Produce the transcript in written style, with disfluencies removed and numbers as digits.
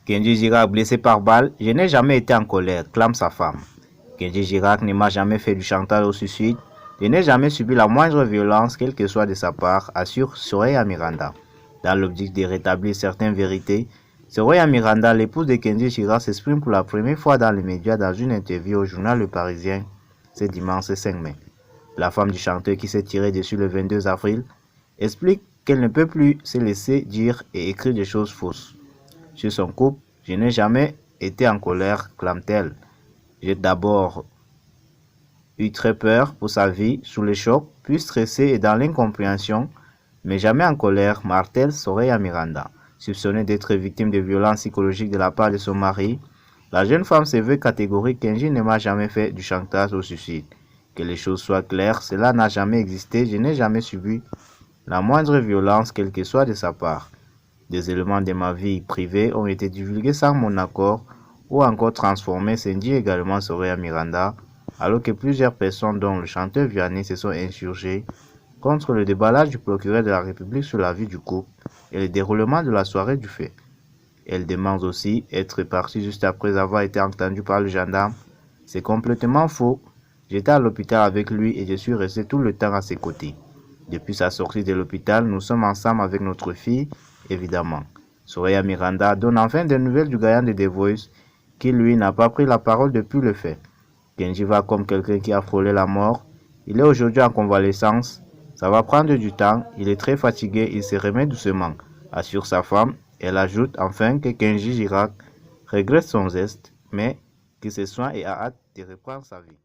Kenji Girac blessé par balle, je n'ai jamais été en colère, clame sa femme. Kenji Girac ne m'a jamais fait du chantage au suicide. Je n'ai jamais subi la moindre violence, quelle que soit de sa part, assure Soraya Miranda. Dans l'objectif de rétablir certaines vérités, Soraya Miranda, l'épouse de Kenji Girac, s'exprime pour la première fois dans les médias dans une interview au journal Le Parisien ce dimanche 5 mai. La femme du chanteur qui s'est tirée dessus le 22 avril explique qu'elle ne peut plus se laisser dire et écrire des choses fausses. Sur son couple, je n'ai jamais été en colère, clame-t-elle. J'ai d'abord eu très peur pour sa vie, sous le choc, puis stressé et dans l'incompréhension, mais jamais en colère, martèle Soraya Miranda. Soupçonnée d'être victime de violences psychologiques de la part de son mari, la jeune femme se veut catégorique. Kenji ne m'a jamais fait du chantage au suicide. Que les choses soient claires, cela n'a jamais existé, je n'ai jamais subi la moindre violence, quelle que soit de sa part. Des éléments de ma vie privée ont été divulgués sans mon accord ou encore transformés, s'indigne également Soraya Miranda, alors que plusieurs personnes, dont le chanteur Vianney, se sont insurgées contre le déballage du procureur de la République sur la vie du couple et le déroulement de la soirée du fait. Elle demande aussi être partie juste après avoir été entendue par le gendarme. C'est complètement faux. J'étais à l'hôpital avec lui et je suis resté tout le temps à ses côtés. Depuis sa sortie de l'hôpital, nous sommes ensemble avec notre fille, évidemment. Soraya Miranda donne enfin des nouvelles du gagnant de The Voice, qui lui n'a pas pris la parole depuis le fait. Kenji va comme quelqu'un qui a frôlé la mort. Il est aujourd'hui en convalescence. Ça va prendre du temps. Il est très fatigué. Il se remet doucement, assure sa femme. Elle ajoute enfin que Kenji Girac regrette son geste, mais qu'il se soigne et a hâte de reprendre sa vie.